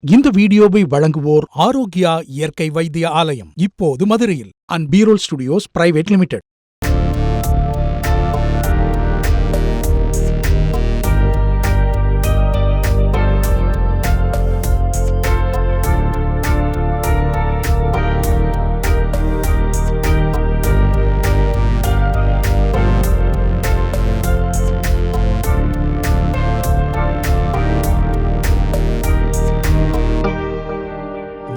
இந்த வீடியோவை வழங்குவோர் ஆரோக்கியா இயற்கை வைத்திய ஆலயம், இப்போது மதுரையில் and BROLL studios private limited.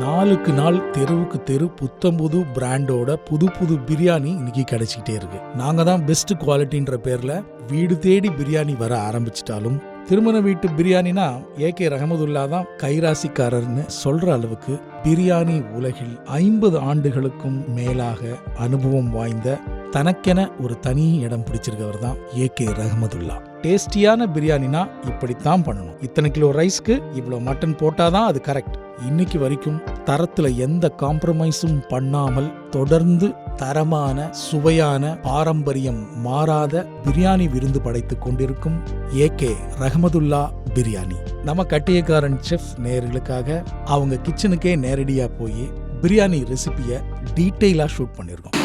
நாளுக்கு நாள் தெருவுக்கு தெரு புத்தம்புது பிராண்டோட புது புது பிரியாணி இன்னைக்கு கிடைச்சிக்கிட்டே இருக்கு. நாங்க தான் பெஸ்ட் குவாலிட்டின்ற பேர்ல வீடு தேடி பிரியாணி வர ஆரம்பிச்சிட்டாலும், திருமண வீட்டு பிரியாணினா AK ரஹமதுல்லா தான் கைராசிக்காரர்னு சொல்ற அளவுக்கு பிரியாணி உலகில் 50 ஆண்டுகளுக்கும் மேலாக அனுபவம் வாய்ந்த தனக்கென ஒரு தனி இடம் பிடிச்சிருக்கவர் தான் AK ரஹமதுல்லா. டேஸ்டியான பிரியாணினா இப்படித்தான் பண்ணணும், இத்தனை கிலோ ரைஸ்க்கு இவ்வளவு மட்டன் போட்டாதான் அது கரெக்ட். இன்னைக்கு வரைக்கும் தரத்துல எந்த காம்ப்ரமைஸும் பண்ணாமல் தொடர்ந்து தரமான சுவையான பாரம்பரியம் மாறாத பிரியாணி விருந்து படைத்துக் கொண்டிருக்கும் AK ரஹமதுல்லா பிரியாணி. நம்ம கட்டியக்காரன் செஃப் நேயர்களுக்காக அவங்க கிச்சனுக்கே நேரடியா போய் பிரியாணி ரெசிபியை டீட்டெயிலா ஷூட் பண்ணிருக்கோம்.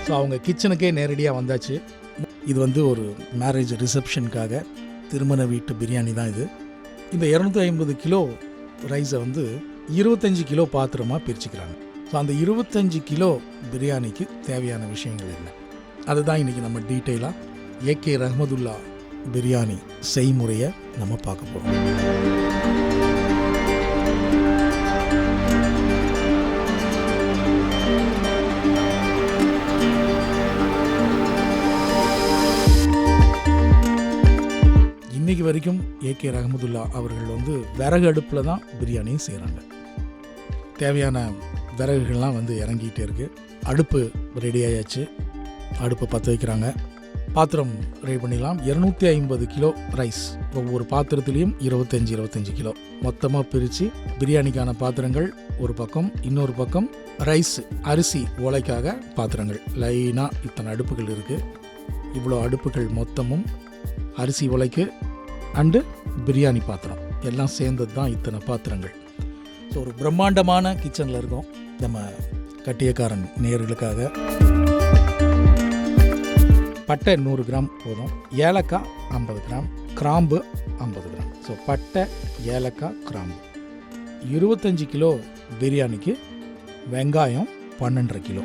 ஸோ அவங்க கிச்சனுக்கே நேரடியாக வந்தாச்சு. இது ஒரு மேரேஜ் ரிசப்ஷனுக்காக திருமண வீட்டு பிரியாணி தான் இது. இந்த 250 கிலோ ரைஸை 25 கிலோ பாத்திரமாக பிரிச்சுக்கிறாங்க. ஸோ அந்த 25 கிலோ பிரியாணிக்கு தேவையான விஷயங்கள் என்ன, அதுதான் இன்றைக்கி நம்ம டீட்டெயிலாக AK ரஹமதுல்லா பிரியாணி செய்முறையை நம்ம பார்க்க போகிறோம். இன்னைக்கு வரைக்கும் AK ரஹமதுல்லா அவர்கள் விறகு அடுப்பில் தான் பிரியாணியும் செய்கிறாங்க. தேவையான விறகுகள்லாம் இறங்கிட்டே இருக்கு. அடுப்பு ரெடி ஆயாச்சு, அடுப்பை பற்ற வைக்கிறாங்க. பாத்திரம் ரெடி பண்ணிடலாம். 250 கிலோ ரைஸ், ஒவ்வொரு பாத்திரத்துலேயும் 25 கிலோ மொத்தமாக பிரித்து பிரியாணிக்கான பாத்திரங்கள் ஒரு பக்கம், இன்னொரு பக்கம் ரைஸ் அரிசி ஓலைக்காக பாத்திரங்கள். லைனாக இத்தனை அடுப்புகள் இருக்குது. இவ்வளோ அடுப்புகள் மொத்தமும் அரிசி உலைக்கு அண்டு பிரியாணி பாத்திரம் எல்லாம் சேர்ந்தது தான் இத்தனை பாத்திரங்கள். ஸோ ஒரு பிரம்மாண்டமான கிச்சனில் இருக்கோம் நம்ம கட்டியக்காரன் நேயர்களுக்காக. பட்டை 100 கிராம் போதும், ஏலக்காய் 50 கிராம், கிராம்பு 50 கிராம். ஸோ பட்டை, ஏலக்காய், கிராம்பு. 25 கிலோ பிரியாணிக்கு வெங்காயம் 12.5 கிலோ.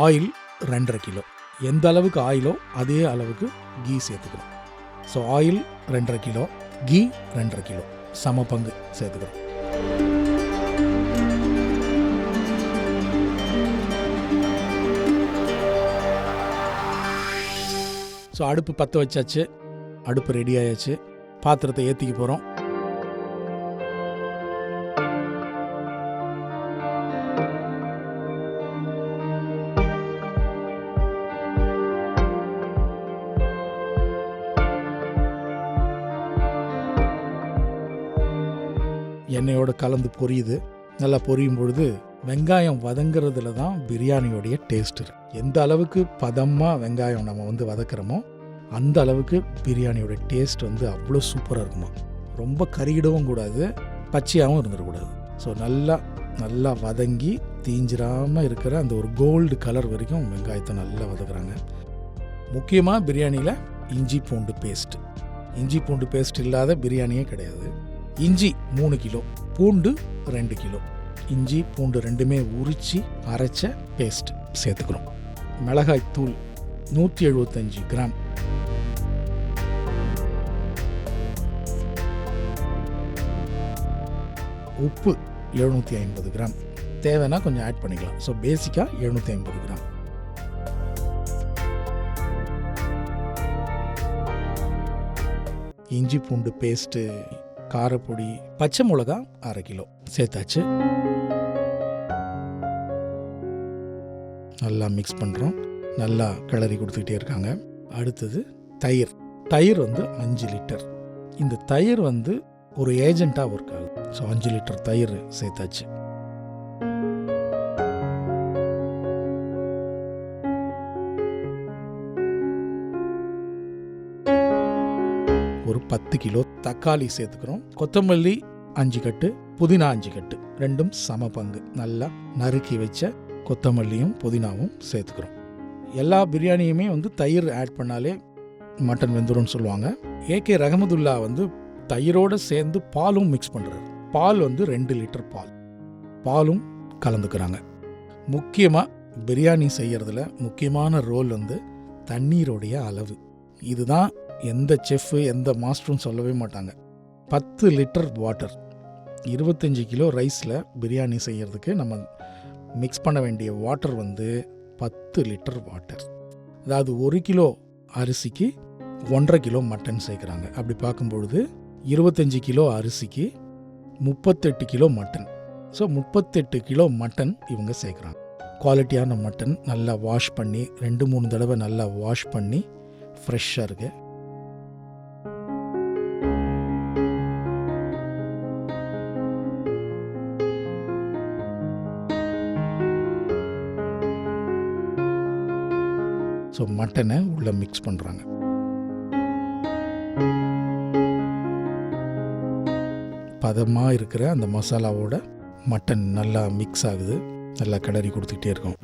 Oil 2.5 kilo. எந்த அளவுக்கு ஆயிலோ அதே அளவுக்கு கீ சேர்த்துக்கணும். So oil 2.5 kilo, ghee 2.5 kilo, சம பங்கு சேர்த்துக்கிறோம். ஸோ அடுப்பு பற்ற வச்சாச்சு, அடுப்பு ரெடி ஆயாச்சு. பாத்திரத்தை ஏற்றிக்க போகிறோம். எண்ணெயோடு கலந்து பொரியுது. நல்லா பொரியும் பொழுது வெங்காயம் வதங்கிறதுல தான் பிரியாணியோடைய டேஸ்ட் இருக்கு. எந்த அளவுக்கு பதமாக வெங்காயம் நம்ம வதக்கிறோமோ அந்த அளவுக்கு பிரியாணியோட டேஸ்ட் அவ்வளோ சூப்பராக இருக்குமா. ரொம்ப கறியிடவும் கூடாது, பச்சையாகவும் இருந்துடக்கூடாது. ஸோ நல்லா வதங்கி தீஞ்சிராமல் இருக்கிற அந்த ஒரு கோல்டு கலர் வரைக்கும் வெங்காயத்தை நல்லா வதக்குறாங்க. முக்கியமாக பிரியாணியில் இஞ்சி பூண்டு பேஸ்ட் இல்லாத பிரியாணியே கிடையாது. இஞ்சி 3 கிலோ, பூண்டு 2 கிலோ. இஞ்சி பூண்டு ரெண்டுமே உரித்து அரைச்ச பேஸ்ட் சேர்த்துக்கிறோம். மிளகாய் தூள் 175 கிராம், உப்பு 750 கிராம், தேவைன்னா கொஞ்சம் ஆட் பண்ணிக்கலாம். ஸோ பேசிக்காக 750 கிராம். இஞ்சி பூண்டு பேஸ்ட்டு, காரப்பொடி, பச்சை மிளகா 1/2 கிலோ சேர்த்தாச்சு. நல்லா மிக்ஸ் பண்ணுறோம். நல்லா கிளறி கொடுத்துக்கிட்டே இருக்காங்க. அடுத்தது தயிர். தயிர் 5 லிட்டர். இந்த தயிர் ஒரு ஏஜெண்ட்டாக ஒர்க் ஆகுது. ஸோ 5 லிட்டர் தயிர் சேர்த்தாச்சு. ஒரு 10 கிலோ தக்காளி சேர்த்துக்கிறோம். கொத்தமல்லி 5 கட்டு, புதினா 5 கட்டு, ரெண்டும் சம பங்கு. நல்லா நறுக்கி வச்ச கொத்தமல்லியும் புதினாவும் சேர்த்துக்கிறோம். எல்லா பிரியாணியுமே தயிர் ஆட் பண்ணாலே மட்டன் வெந்துரும்னு சொல்லுவாங்க. ஏகே ரஹமதுல்லா தயிரோடு சேர்ந்து பாலும் மிக்ஸ் பண்ணுறாரு. பால் 2 லிட்டர் பாலும் கலந்துக்கிறாங்க. முக்கியமாக பிரியாணி செய்கிறதுல முக்கியமான ரோல் தண்ணீரோடைய அளவு. இதுதான் எந்த செஃப்பு எந்த மாஸ்டரும் சொல்லவே மாட்டாங்க. 10 லிட்டர் வாட்டர். 25 கிலோ ரைஸில் பிரியாணி செய்கிறதுக்கு நம்ம மிக்ஸ் பண்ண வேண்டிய வாட்டர் 10 லிட்டர் வாட்டர். அதாவது 1 கிலோ அரிசிக்கு 1.5 கிலோ மட்டன் சேர்க்குறாங்க. அப்படி பார்க்கும்பொழுது 25 கிலோ அரிசிக்கு 38 kilo mutton. So 38 kilo mutton இவங்க சேர்க்குறாங்க. குவாலிட்டியான மட்டன் நல்லா வாஷ் பண்ணி 2-3 தடவை நல்லா வாஷ் பண்ணி ஃப்ரெஷ்ஷாக இருக்கு. ஸோ மட்டனை உள்ளே மிக்ஸ் பண்ணுறாங்க. பதமாக இருக்கிற அந்த மசாலாவோட மட்டன் நல்லா மிக்ஸ் ஆகுது. நல்லா கிளறி கொடுத்துக்கிட்டே இருக்கோம்.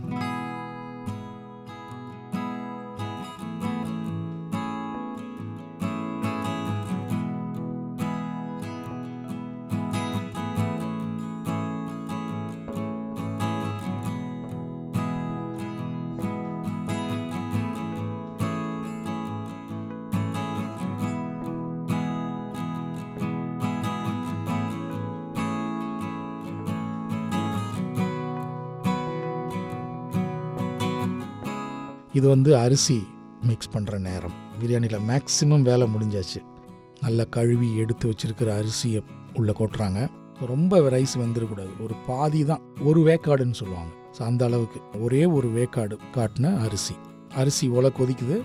இது அரிசி மிக்ஸ் பண்ணுற நேரம். பிரியாணியில் மேக்ஸிமம் வேலை முடிஞ்சாச்சு. நல்லா கழுவி எடுத்து வச்சுருக்கிற அரிசியை உள்ளே கொட்டுறாங்க. ரொம்ப ரைஸ் வந்துடக்கூடாது. ஒரு பாதி தான், ஒரு வேக்காடுன்னு சொல்லுவாங்க. ஸோ அந்த அளவுக்கு ஒரே ஒரு வேக்காடு காட்டின அரிசி ஒலை கொதிக்குது.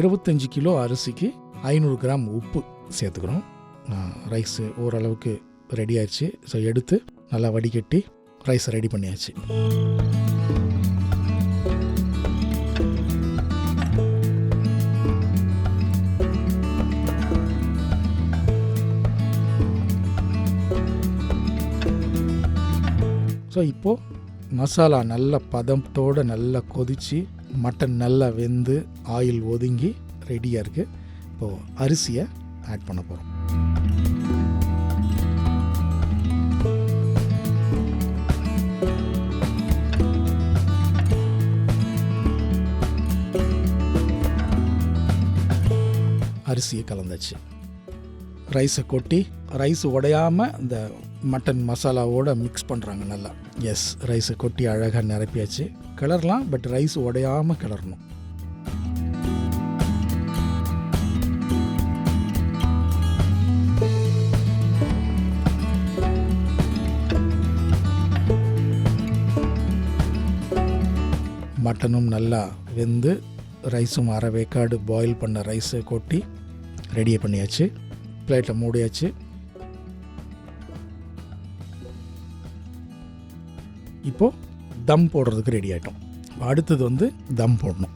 25 கிலோ அரிசிக்கு 500 கிராம் உப்பு சேர்த்துக்கிறோம். ரைஸு ஓரளவுக்கு ரெடி ஆயிடுச்சு. ஸோ எடுத்து நல்லா வடிகட்டி ரைஸை ரெடி பண்ணியாச்சு. ஸோ இப்போது மசாலா நல்ல பதத்தோடு நல்லா கொதித்து மட்டன் நல்லா வெந்து ஆயில் ஒதுங்கி ரெடியாக இருக்குது. இப்போது அரிசியை ஆட் பண்ண போகிறோம். அரிசியை கலந்தாச்சு. ரைஸை கொட்டி ரைஸ் உடையாமல் இந்த மட்டன் மசாலாவோட மிக்ஸ் பண்ணுறாங்க நல்லா. எஸ், ரைஸை கொட்டி அழகாக நிரப்பியாச்சு. கிளறலாம், பட் ரைஸ் உடையாமல் கிளறணும். மட்டனும் நல்லா வெந்து ரைஸும் அரை வேக்காடு பாயில் பண்ண ரைஸை கொட்டி ரெடியாக பண்ணியாச்சு. பிளேட்டில் மூடியாச்சு. இப்போது தம் போடுறதுக்கு ரெடி ஆகிட்டோம். அடுத்தது தம் போடணும்.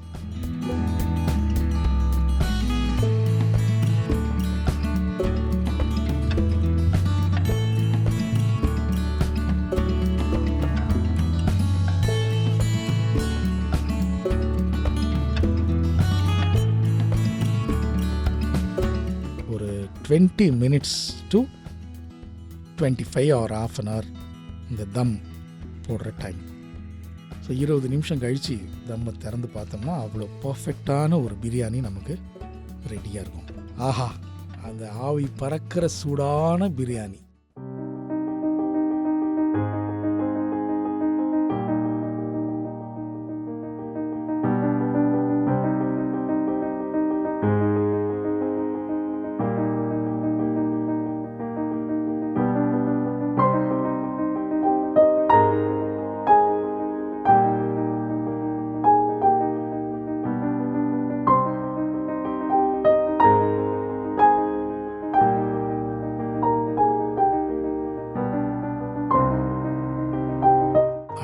ஒரு 20 minutes to 25 or half an hour இந்த தம் போடுற டைம். ஸோ 20 நிமிஷம் கழித்து தம்மை திறந்து பார்த்தோம்னா அவ்வளோ பர்ஃபெக்டான ஒரு பிரியாணி நமக்கு ரெடியாக இருக்கும். ஆஹா, அந்த ஆவி பறக்கிற சூடான பிரியாணி.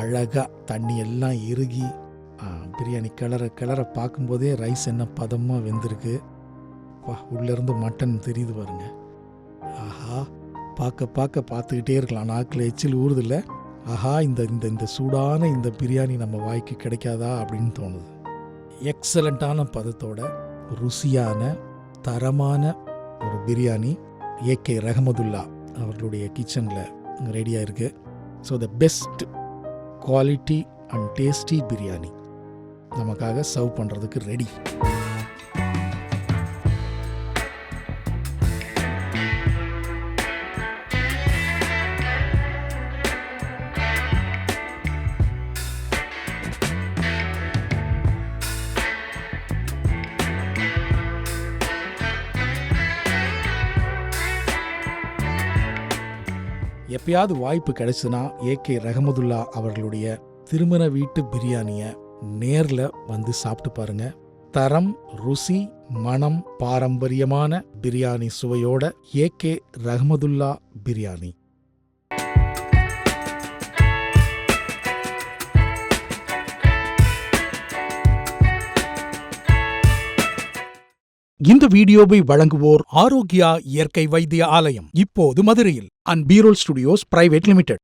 அழகாக தண்ணி எல்லாம் இறுகி பிரியாணி கிளற பார்க்கும்போதே ரைஸ் என்ன பதமாக வெந்திருக்கு. உள்ளேருந்து மட்டன் தெரியுது பாருங்க. ஆஹா, பார்த்துக்கிட்டே இருக்கலாம், நாக்கில் எச்சில் ஊறுதில்ல. ஆஹா, இந்த சூடான இந்த பிரியாணி நம்ம வாய்க்கு கிடைக்காதா அப்படின்னு தோணுது. எக்ஸலண்ட்டான பதத்தோட ருசியான தரமான ஒரு பிரியாணி ஏகே ரஹமதுல்லா அவர்களுடைய கிச்சனில் ரெடியாக இருக்குது. So the best quality and tasty biryani நமக்காக சர்வ் பண்ணுறதுக்கு ரெடி. எப்பயாவது வாய்ப்பு கிடைச்சுன்னா ஏகே ரஹமதுல்லா அவர்களுடைய திருமண வீட்டு பிரியாணியை நேரில் வந்து சாப்பிட்டு பாருங்க. தரம், ருசி, மனம், பாரம்பரியமான பிரியாணி சுவையோட ஏகே ரஹமதுல்லா பிரியாணி. இந்த வீடியோவை வழங்குவோர் ஆரோக்கியா இயற்கை வைத்திய ஆலயம், இப்போது மதுரையில், and BROLL studios private limited.